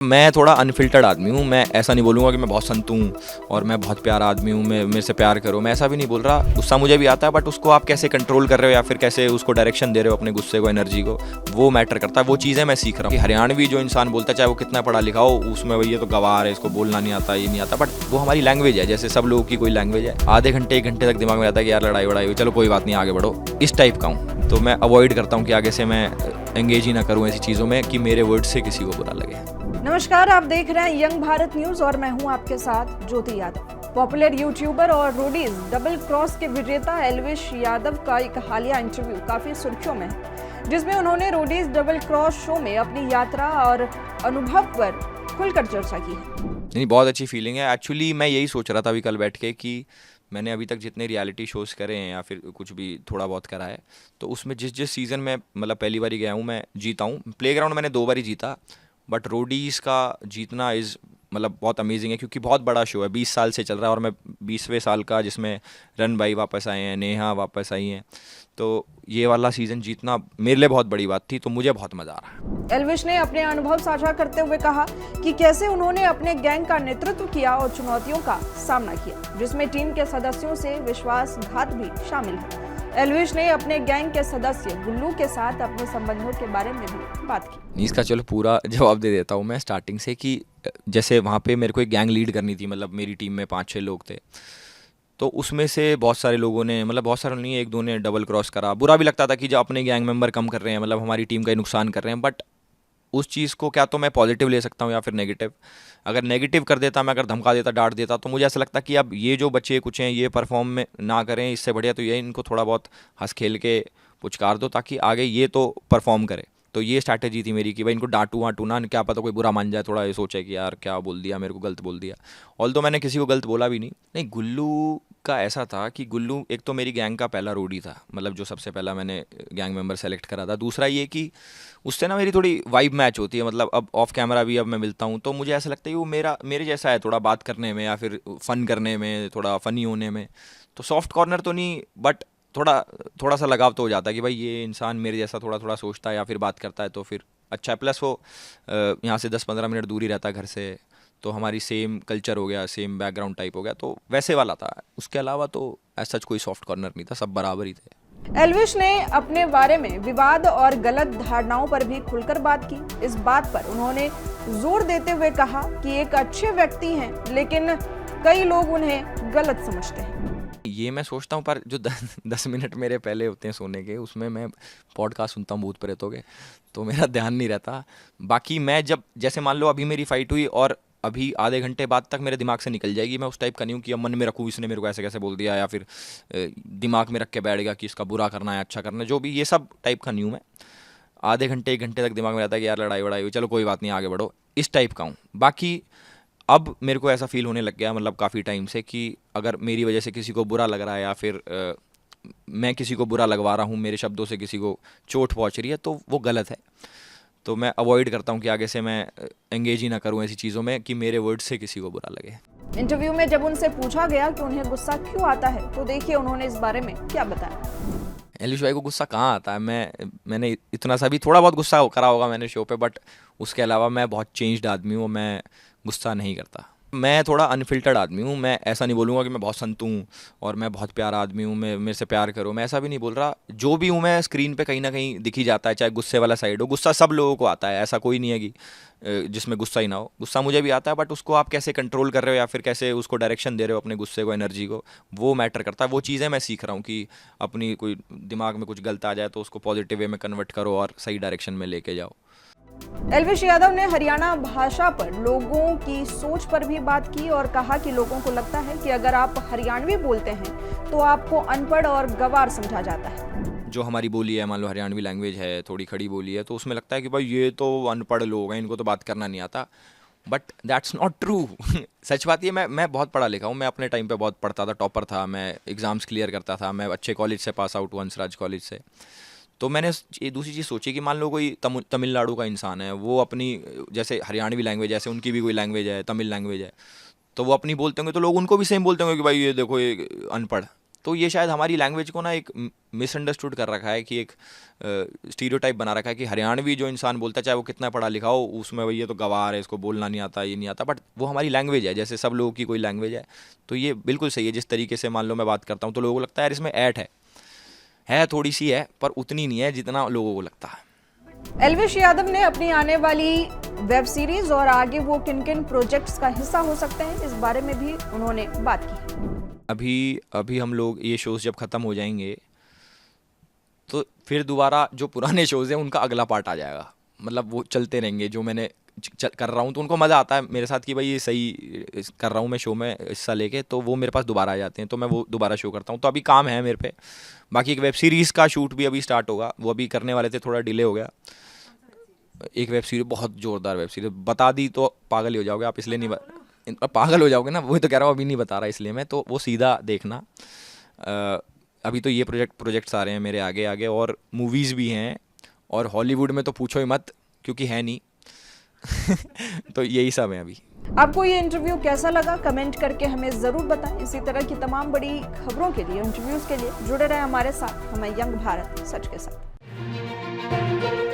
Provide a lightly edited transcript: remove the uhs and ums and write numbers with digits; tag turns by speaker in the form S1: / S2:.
S1: मैं थोड़ा अनफ़िल्टर्ड आदमी हूँ। मैं ऐसा नहीं बोलूँगा कि मैं बहुत संत हूँ और मैं बहुत प्यारा आदमी हूँ, मैं मेरे से प्यार करो, मैं ऐसा भी नहीं बोल रहा। गुस्सा मुझे भी आता है, बट उसको आप कैसे कंट्रोल कर रहे हो या फिर कैसे उसको डायरेक्शन दे रहे हो अपने गुस्से को, एनर्जी को, वो मैटर करता है। वो चीज़ें मैं सीख रहा हूँ कि हरियाणवी जो इंसान बोलता है, चाहे वो कितना पढ़ा लिखा हो, उसमें वही ये तो गँवार है, इसको बोलना नहीं आता, ये नहीं आता, बट वो हमारी लैंग्वेज है। जैसे सब लोगों की कोई लैंग्वेज है। आधे घंटे 1 घंटे तक दिमाग में आता है कि यार लड़ाई-वड़ाई हुई, चलो कोई बात नहीं, आगे बढ़ो, इस टाइप का हूँ। तो मैं अवॉइड करता हूँ कि आगे से मैं एंगेज ही ना करूँ ऐसी चीज़ों में कि मेरे वर्ड से किसी को बुरा लगे।
S2: नमस्कार, आप देख रहे हैं यंग भारत न्यूज और मैं हूं आपके साथ ज्योति यादव। पॉपुलर यूट्यूबर और रोडीज डबल क्रॉस के विजेता एल्विश यादव का एक हालिया इंटरव्यू काफी सुर्खियों में है, जिसमें उन्होंने रोडीज डबल क्रॉस शो में अपनी यात्रा और अनुभव पर खुलकर चर्चा की है।
S1: नहीं, बहुत अच्छी फीलिंग है। एक्चुअली मैं यही सोच रहा था अभी कल बैठ के कि मैंने अभी तक जितने रियलिटी शोज़ करे हैं या फिर कुछ भी थोड़ा बहुत करा है, तो उसमें जिस जिस सीज़न में मतलब पहली बारी गया हूँ, मैं जीता हूँ। प्लेग्राउंड मैंने 2 बारी जीता, बट रोडीज़ का जीतना इज़ मतलब बहुत अमेजिंग है, क्योंकि बहुत बड़ा शो है, 20 साल से चल रहा है और मैं 20वें साल का, जिसमें रन भाई वापस आए हैं, नेहा वापस आई हैं। तो ये वाला सीज़न जीतना मेरे लिए बहुत बड़ी बात थी, तो मुझे बहुत मज़ा आ रहा है।
S2: एल्विश ने अपने अनुभव साझा करते हुए कहा कि कैसे उन्होंने अपने गैंग का नेतृत्व किया और चुनौतियों का सामना किया, जिसमें टीम के सदस्यों से विश्वासघात भी शामिल है। एल्विश ने अपने गैंग के सदस्य गुल्लू के साथ अपने संबंधों के बारे में भी बात की।
S1: इसका चलो पूरा जवाब दे देता हूँ मैं स्टार्टिंग से कि जैसे वहाँ पे मेरे को एक गैंग लीड करनी थी, मतलब मेरी टीम में 5-6 लोग थे। तो उसमें से बहुत सारे लोगों ने, मतलब बहुत सारे नहीं, 1-2 ने डबल क्रॉस करा। बुरा भी लगता था कि जो अपने गैंग मेंबर कम कर रहे हैं, मतलब हमारी टीम का ही नुकसान कर रहे हैं, बट उस चीज़ को क्या तो मैं पॉजिटिव ले सकता हूँ या फिर नेगेटिव। अगर नेगेटिव कर देता, मैं अगर धमका देता, डांट देता, तो मुझे ऐसा लगता कि अब ये जो बच्चे कुछ हैं ये परफॉर्म में ना करें, इससे बढ़िया तो ये इनको थोड़ा बहुत हंस खेल के पुचकार दो ताकि आगे ये तो परफॉर्म करे। तो ये स्ट्रैटेजी थी मेरी कि भाई इनको डांटू वाटू ना, क्या पता कोई बुरा मान जाए, थोड़ा ये सोचे कि यार क्या बोल दिया, मेरे को गलत बोल दिया। ऑल तो मैंने किसी को गलत बोला भी नहीं। नहीं, गुल्लू का ऐसा था कि गुल्लू एक तो मेरी गैंग का पहला रोडी था, मतलब जो सबसे पहला मैंने गैंग मेंबर सेलेक्ट करा था। दूसरा ये कि उससे ना मेरी थोड़ी वाइब मैच होती है, मतलब अब ऑफ कैमरा भी अब मैं मिलता हूँ तो मुझे ऐसा लगता है कि वो मेरे जैसा है, थोड़ा बात करने में या फिर फ़न करने में, थोड़ा फ़नी होने में। तो सॉफ्ट कॉर्नर तो नहीं, बट थोड़ा थोड़ा सा लगाव तो हो जाता है कि भाई ये इंसान मेरे जैसा थोड़ा थोड़ा सोचता है या फिर बात करता है, तो फिर अच्छा है। प्लस वो यहाँ से 10-15 मिनट दूर ही रहता है घर से, तो हमारी सेम कल्चर हो गया, सेम बैकग्राउंड टाइप हो गया, तो वैसे वाला था। उसके अलावा तो ऐसा कोई सॉफ्ट कॉर्नर नहीं था, सब बराबर ही थे।
S2: एल्विश ने अपने बारे में विवाद और गलत धारणाओं पर भी खुलकर बात की। इस बात पर उन्होंने जोर देते हुए कहा कि एक अच्छे व्यक्ति हैं, लेकिन कई लोग उन्हें गलत समझते हैं।
S1: ये मैं सोचता हूँ, पर जो 10 मिनट मेरे पहले होते हैं सोने के, उसमें मैं पॉडकास्ट सुनता हूँ भूत प्रेतों के, तो मेरा ध्यान नहीं रहता। बाकी मैं जब, जैसे मान लो अभी मेरी फाइट हुई और अभी आधे घंटे बाद तक मेरे दिमाग से निकल जाएगी, मैं उस टाइप का नहीं हूँ कि अब मन में रखूँ इसने मेरे को ऐसे कैसे बोल दिया, या फिर दिमाग में रख के बैठ गया कि इसका बुरा करना है अच्छा करना है, जो भी, ये सब टाइप का नहीं हूँ मैं। आधे घंटे 1 घंटे तक दिमाग में रहता है कि यार लड़ाई-वड़ाई हुई, चलो कोई बात नहीं, आगे बढ़ो, इस टाइप का हूँ। बाकी अब मेरे को ऐसा फ़ील होने लग गया, मतलब काफ़ी टाइम से, कि अगर मेरी वजह से किसी को बुरा लग रहा है या फिर मैं किसी को बुरा लगवा रहा हूँ, मेरे शब्दों से किसी को चोट पहुँच रही है, तो वो गलत है। तो मैं अवॉइड करता हूँ कि आगे से मैं एंगेज ही ना करूँ ऐसी चीज़ों में कि मेरे वर्ड से किसी को बुरा लगे।
S2: इंटरव्यू में जब उनसे पूछा गया कि उन्हें गुस्सा क्यों आता है, तो देखिए उन्होंने इस बारे में क्या बताया।
S1: एलिश भाई को गुस्सा कहाँ आता है? मैंने इतना सा भी थोड़ा बहुत गुस्सा करा होगा मैंने शो पे, बट उसके अलावा मैं बहुत चेंज्ड आदमी हूँ, मैं गुस्सा नहीं करता। मैं थोड़ा अनफ़िल्टर्ड आदमी हूँ। मैं ऐसा नहीं बोलूँगा कि मैं बहुत संत हूँ और मैं बहुत प्यारा आदमी हूँ, मैं मेरे से प्यार करो, मैं ऐसा भी नहीं बोल रहा। जो भी हूँ मैं स्क्रीन पे कहीं ना कहीं दिख ही जाता है, चाहे गुस्से वाला साइड हो। गुस्सा सब लोगों को आता है, ऐसा कोई नहीं है कि जिसमें गुस्सा ही ना हो। गुस्सा मुझे भी आता है, बट उसको आप कैसे कंट्रोल कर रहे हो या फिर कैसे उसको डायरेक्शन दे रहे हो अपने गुस्से को, एनर्जी को, वो मैटर करता है। वो चीज़ें मैं सीख रहा हूँ कि अपनी कोई दिमाग में कुछ गलत आ जाए तो उसको पॉजिटिव वे में कन्वर्ट करो और सही डायरेक्शन में लेके जाओ।
S2: एल्विश यादव ने हरियाणा भाषा पर लोगों की सोच पर भी बात की और कहा कि लोगों को लगता है कि अगर आप हरियाणवी बोलते हैं तो आपको अनपढ़ और गंवार समझा जाता है।
S1: जो हमारी बोली है, मान लो हरियाणवी लैंग्वेज है, थोड़ी खड़ी बोली है, तो उसमें लगता है कि भाई ये तो अनपढ़ लोग हैं, इनको तो बात करना नहीं आता। But that's not true. सच बात ये, मैं बहुत पढ़ा लिखा हूँ, मैं अपने टाइम पे बहुत पढ़ता था, टॉपर था, मैं एग्ज़ाम्स क्लियर करता था, मैं अच्छे कॉलेज से पास आउट, वंसराज कॉलेज से। तो मैंने ये दूसरी चीज़ सोची कि मान लो कोई तमिलनाडु का इंसान है, वो अपनी, जैसे हरियाणवी लैंग्वेज, जैसे उनकी भी कोई लैंग्वेज है, तमिल लैंग्वेज है, तो वो अपनी बोलते होंगे तो लोग उनको भी सेम बोलते होंगे कि भाई ये देखो ये अनपढ़। तो ये शायद हमारी लैंग्वेज को ना एक मिसअंडरस्टूड कर रखा है कि एक स्टीरियोटाइप बना रखा है कि हरियाणवी जो इंसान बोलता है चाहे वो कितना पढ़ा लिखा हो, उसमें भैया तो गवार है, इसको बोलना नहीं आता, ये नहीं आता। बट वो हमारी लैंग्वेज है, जैसे सब लोगों की कोई लैंग्वेज है। तो ये बिल्कुल सही है। जिस तरीके से मान लो मैं बात करता हूँ तो लोगों को लगता है यार इसमें ऐट है थोड़ी सी है, पर उतनी नहीं है जितना लोगों को लगता है।
S2: एल्विश यादव ने अपनी आने वाली वेब सीरीज और आगे वो किन किन प्रोजेक्ट्स का हिस्सा हो सकते हैं, इस बारे में भी उन्होंने बात की।
S1: अभी हम लोग ये शोज़ जब ख़त्म हो जाएंगे तो फिर दोबारा जो पुराने शोज़ हैं उनका अगला पार्ट आ जाएगा। मतलब वो चलते रहेंगे, जो मैंने कर रहा हूँ तो उनको मज़ा आता है मेरे साथ कि भाई ये सही कर रहा हूँ मैं शो में हिस्सा लेके, तो वो मेरे पास दोबारा आ जाते हैं, तो मैं वो दोबारा शो करता हूँ। तो अभी काम है मेरे पे। बाकी एक वेब सीरीज़ का शूट भी अभी स्टार्ट होगा, वो अभी करने वाले थे, थोड़ा डिले हो गया। एक वेब सीरीज, बहुत ज़ोरदार वेब सीरीज, बता दी तो पागल ही हो जाओगे आप, इसलिए नहीं पागल हो जाओगे ना, वही तो कह रहा हूँ, अभी नहीं बता रहा इसलिए मैं, तो वो सीधा देखना। अभी तो ये प्रोजेक्ट्स आ रहे हैं मेरे आगे आगे, और मूवीज़ भी हैं, और हॉलीवुड में तो पूछो ही मत क्योंकि है नहीं। तो यही सब है अभी।
S2: आपको ये इंटरव्यू कैसा लगा, कमेंट करके हमें ज़रूर बताएं। इसी तरह की तमाम बड़ी खबरों के लिए, इंटरव्यूज़ के लिए जुड़े रहें हमारे साथ। हमें यंग भारत सच के साथ।